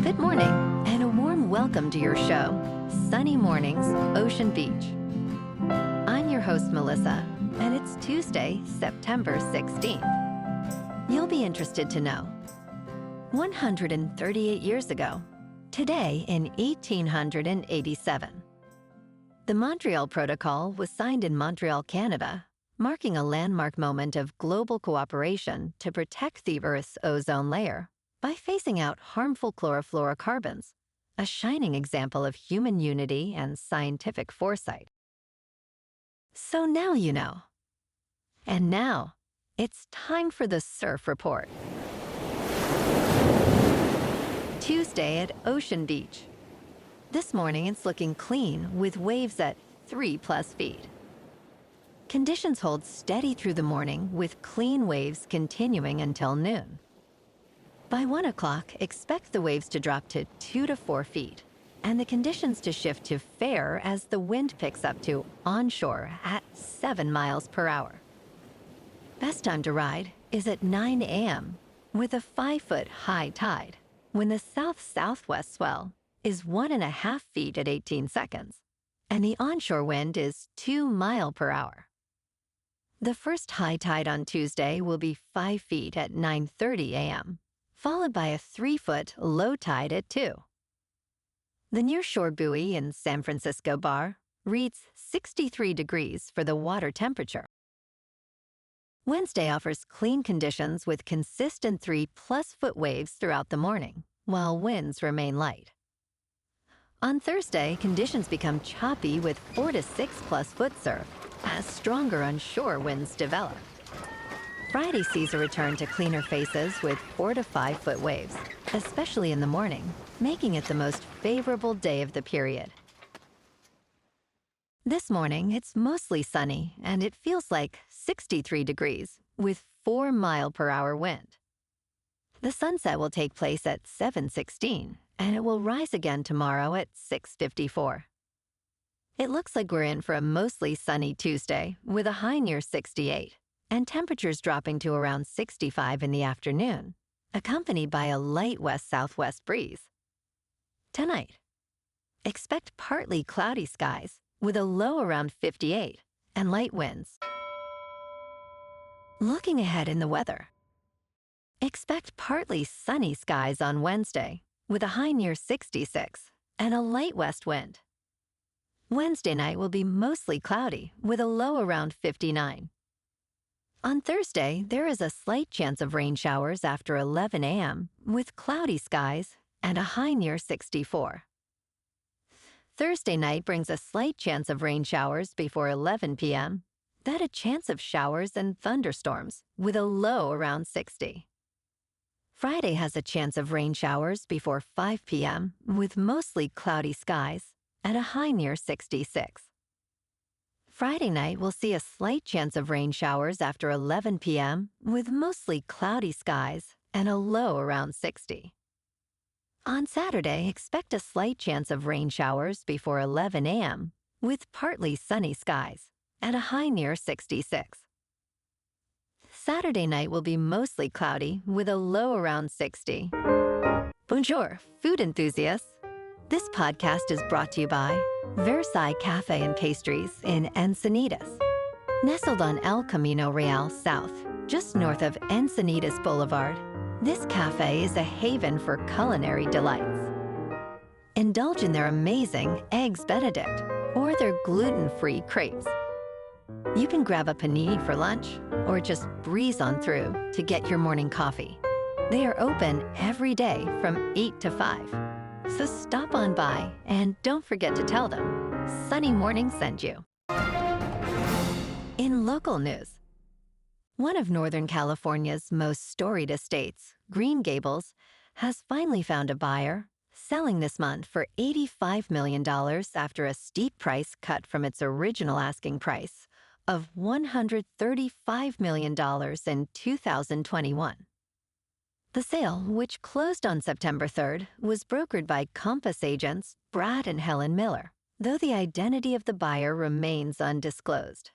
Good morning, and a warm welcome to your show, Sunny Mornings, Ocean Beach. I'm your host, Melissa, and it's Tuesday, September 16th. You'll be interested to know, 138 years ago, today in 1887, the Montreal Protocol was signed in Montreal, Canada, marking a landmark moment of global cooperation to protect the Earth's ozone layer by phasing out harmful chlorofluorocarbons, a shining example of human unity and scientific foresight. So now you know. And now, it's time for the Surf Report. Tuesday at Ocean Beach. This morning it's looking clean with waves at 3+ feet. Conditions hold steady through the morning with clean waves continuing until noon. By 1 o'clock, expect the waves to drop to 2 to 4 feet and the conditions to shift to fair as the wind picks up to onshore at 7 miles per hour. Best time to ride is at 9 a.m. with a 5-foot high tide when the south-southwest swell is 1.5 feet at 18 seconds and the onshore wind is 2 miles per hour. The first high tide on Tuesday will be 5 feet at 9:30 a.m. followed by a 3-foot low tide at 2. The nearshore buoy in San Francisco Bar reads 63 degrees for the water temperature. Wednesday offers clean conditions with consistent 3+ foot waves throughout the morning, while winds remain light. On Thursday, conditions become choppy with 4 to 6+ foot surf as stronger onshore winds develop. Friday sees a return to cleaner faces with 4 to 5 foot waves, especially in the morning, making it the most favorable day of the period. This morning, it's mostly sunny and it feels like 63 degrees with 4 mile per hour wind. The sunset will take place at 7:16 and it will rise again tomorrow at 6:54. It looks like we're in for a mostly sunny Tuesday with a high near 68. And temperatures dropping to around 65 in the afternoon, accompanied by a light west-southwest breeze. Tonight, expect partly cloudy skies with a low around 58 and light winds. Looking ahead in the weather, expect partly sunny skies on Wednesday with a high near 66 and a light west wind. Wednesday night will be mostly cloudy with a low around 59. On Thursday, there is a slight chance of rain showers after 11 a.m. with cloudy skies and a high near 64. Thursday night brings a slight chance of rain showers before 11 p.m., then a chance of showers and thunderstorms with a low around 60. Friday has a chance of rain showers before 5 p.m. with mostly cloudy skies and a high near 66. Friday night, we'll see a slight chance of rain showers after 11 p.m. with mostly cloudy skies and a low around 60. On Saturday, expect a slight chance of rain showers before 11 a.m. with partly sunny skies and a high near 66. Saturday night will be mostly cloudy with a low around 60. Bonjour, food enthusiasts. This podcast is brought to you by Versailles Cafe and Pastries in Encinitas. Nestled on El Camino Real South, just north of Encinitas Boulevard, this cafe is a haven for culinary delights. Indulge in their amazing Eggs Benedict or their gluten-free crepes. You can grab a panini for lunch or just breeze on through to get your morning coffee. They are open every day from 8 to 5. So stop on by and don't forget to tell them Sunny Morning sent you. In local news, one of Northern California's most storied estates, Green Gables, has finally found a buyer, selling this month for $85 million after a steep price cut from its original asking price of $135 million in 2021. The sale, which closed on September 3rd, was brokered by Compass agents Brad and Helen Miller, though the identity of the buyer remains undisclosed.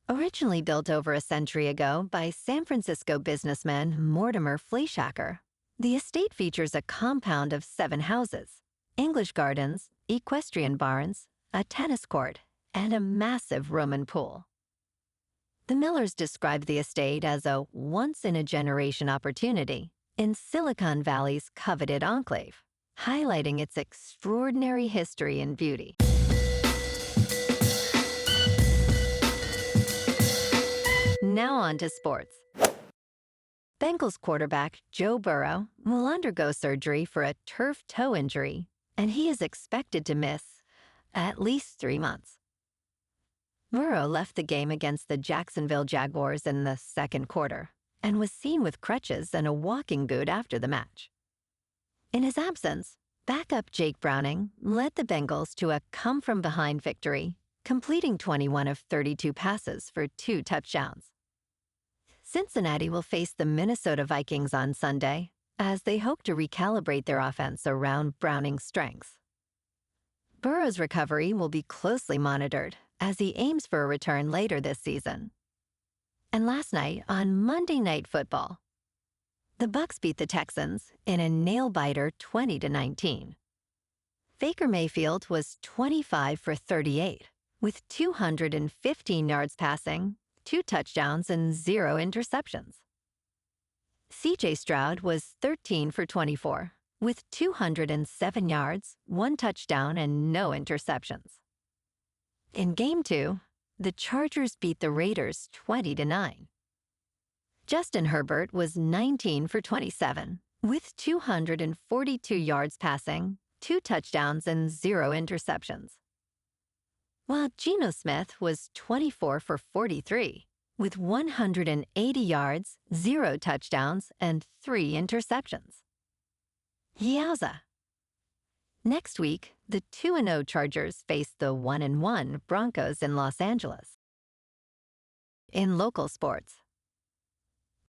Originally built over a century ago by San Francisco businessman Mortimer Fleischacker, The estate features a compound of 7 houses, English gardens, equestrian barns, a tennis court, and a massive Roman pool. The Millers described the estate as a once-in-a-generation opportunity in Silicon Valley's coveted enclave, highlighting its extraordinary history and beauty. Now on to sports. Bengals quarterback Joe Burrow will undergo surgery for a turf toe injury, and he is expected to miss at least 3 months. Burrow left the game against the Jacksonville Jaguars in the second quarter and was seen with crutches and a walking boot after the match. In his absence, backup Jake Browning led the Bengals to a come-from-behind victory, completing 21 of 32 passes for 2 touchdowns. Cincinnati will face the Minnesota Vikings on Sunday as they hope to recalibrate their offense around Browning's strengths. Burrow's recovery will be closely monitored as he aims for a return later this season. And last night on Monday Night Football, the Bucs beat the Texans in a nail-biter 20-19. Baker Mayfield was 25 for 38, with 215 yards passing, 2 touchdowns, and 0 interceptions. C.J. Stroud was 13 for 24, with 207 yards, 1 touchdown, and no interceptions. In Game 2, the Chargers beat the Raiders 20-9. Justin Herbert was 19 for 27, with 242 yards passing, 2 touchdowns, and 0 interceptions. While Geno Smith was 24 for 43, with 180 yards, 0 touchdowns, and 3 interceptions. Yowza! Next week, the 2-0 Chargers face the 1-1 Broncos in Los Angeles. In local sports.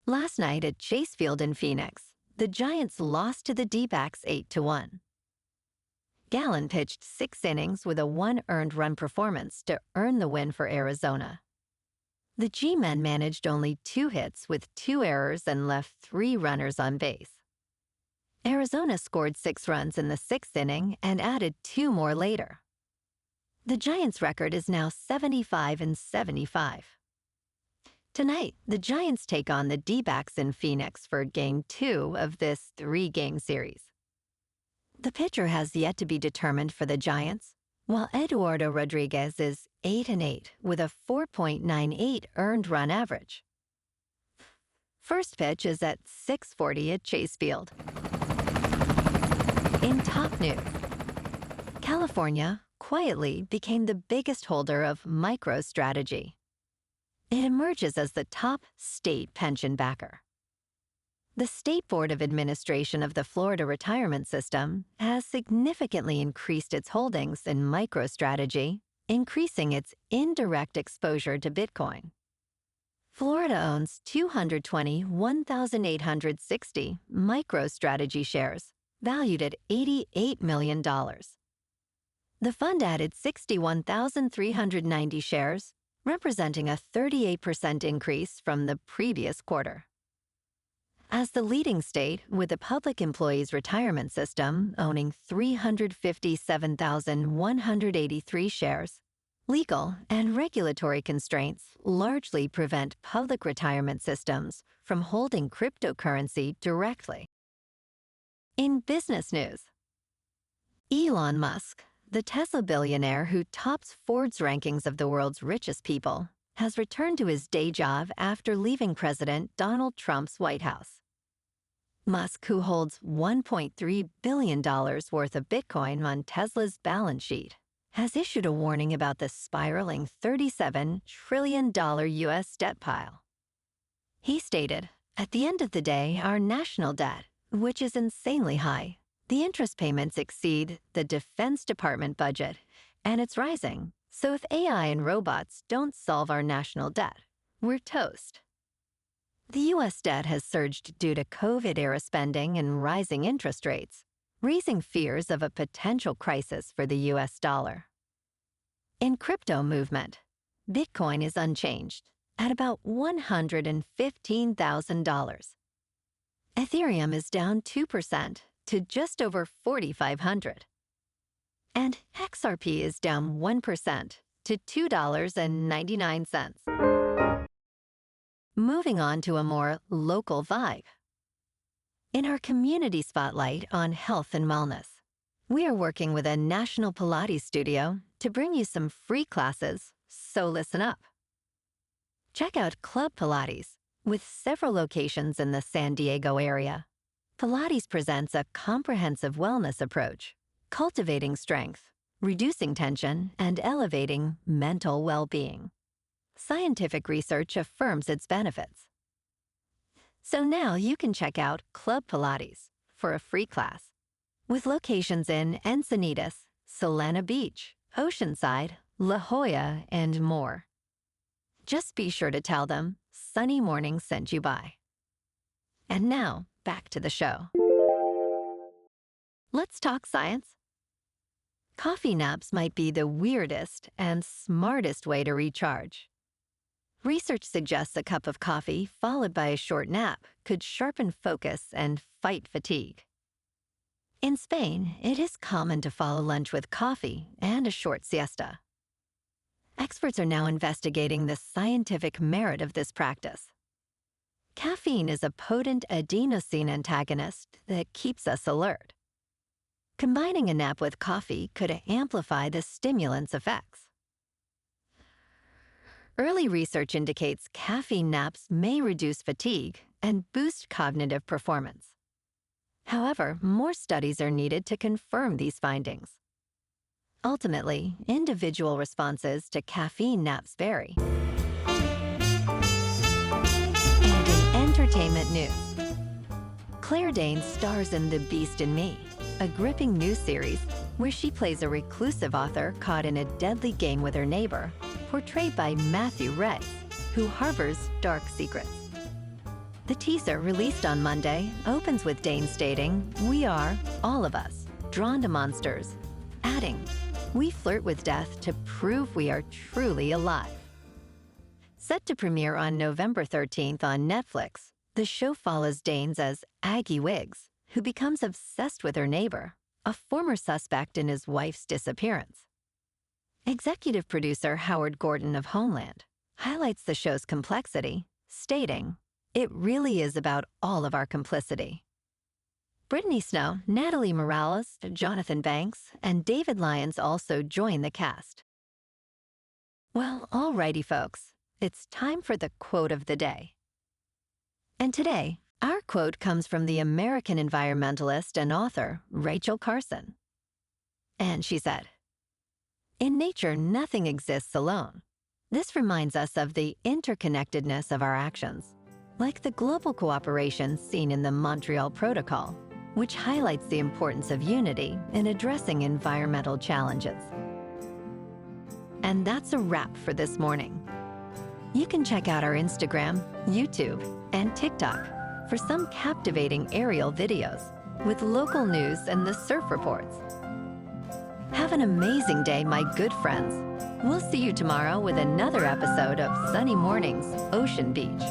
Last night at Chase Field in Phoenix, the Giants lost to the D-backs 8-1. Gallen pitched 6 innings with a 1 earned run performance to earn the win for Arizona. The G-men managed only 2 hits with 2 errors and left 3 runners on base. Arizona scored 6 runs in the 6th inning and added 2 more later. The Giants' record is now 75-75. Tonight, the Giants take on the D-backs in Phoenix for Game 2 of this 3-game series. The pitcher has yet to be determined for the Giants, while Eduardo Rodriguez is 8-8 with a 4.98 earned run average. First pitch is at 6:40 at Chase Field. In top news, California quietly became the biggest holder of MicroStrategy. It emerges as the top state pension backer. The State Board of Administration of the Florida Retirement System has significantly increased its holdings in MicroStrategy, increasing its indirect exposure to Bitcoin. Florida owns 220,860 MicroStrategy shares, valued at $88 million. The fund added 61,390 shares, representing a 38% increase from the previous quarter. As the leading state with the Public Employees Retirement System owning 357,183 shares, legal and regulatory constraints largely prevent public retirement systems from holding cryptocurrency directly. In business news, Elon Musk, the Tesla billionaire who tops Forbes' rankings of the world's richest people, has returned to his day job after leaving President Donald Trump's White House. Musk, who holds $1.3 billion worth of Bitcoin on Tesla's balance sheet, has issued a warning about the spiraling $37 trillion U.S. debt pile. He stated, "At the end of the day, our national debt, which is insanely high, the interest payments exceed the Defense Department budget, and it's rising. So if AI and robots don't solve our national debt, we're toast." The U.S. debt has surged due to COVID-era spending and rising interest rates, raising fears of a potential crisis for the U.S. dollar. In crypto movement, Bitcoin is unchanged at about $115,000. Ethereum is down 2% to just over 4,500. And XRP is down 1% to $2.99. Moving on to a more local vibe. In our community spotlight on health and wellness, we are working with a national Pilates studio to bring you some free classes, so listen up. Check out Club Pilates, with several locations in the San Diego area. Pilates presents a comprehensive wellness approach, cultivating strength, reducing tension, and elevating mental well-being. Scientific research affirms its benefits. So now you can check out Club Pilates for a free class, with locations in Encinitas, Solana Beach, Oceanside, La Jolla, and more. Just be sure to tell them Sunny Morning sent you by. And now, back to the show. Let's talk science. Coffee naps might be the weirdest and smartest way to recharge. Research suggests a cup of coffee followed by a short nap could sharpen focus and fight fatigue. In Spain, it is common to follow lunch with coffee and a short siesta. Experts are now investigating the scientific merit of this practice. Caffeine is a potent adenosine antagonist that keeps us alert. Combining a nap with coffee could amplify the stimulant's effects. Early research indicates caffeine naps may reduce fatigue and boost cognitive performance. However, more studies are needed to confirm these findings. Ultimately, individual responses to caffeine naps vary. And in entertainment news, Claire Danes stars in The Beast in Me, a gripping new series where she plays a reclusive author caught in a deadly game with her neighbor, portrayed by Matthew Rhys, who harbors dark secrets. The teaser, released on Monday, opens with Dane stating, "We are, all of us, drawn to monsters," adding, "We flirt with death to prove we are truly alive." Set to premiere on November 13th on Netflix, the show follows Danes as Aggie Wiggs, who becomes obsessed with her neighbor, a former suspect in his wife's disappearance. Executive producer Howard Gordon of Homeland highlights the show's complexity, stating, "It really is about all of our complicity." Brittany Snow, Natalie Morales, Jonathan Banks, and David Lyons also join the cast. Well, alrighty, folks, it's time for the quote of the day. And today, our quote comes from the American environmentalist and author Rachel Carson. And she said, "In nature, nothing exists alone. This reminds us of the interconnectedness of our actions, like the global cooperation seen in the Montreal Protocol, which highlights the importance of unity in addressing environmental challenges." And that's a wrap for this morning. You can check out our Instagram, YouTube, and TikTok for some captivating aerial videos with local news and the surf reports. Have an amazing day, my good friends. We'll see you tomorrow with another episode of Sunny Mornings, Ocean Beach.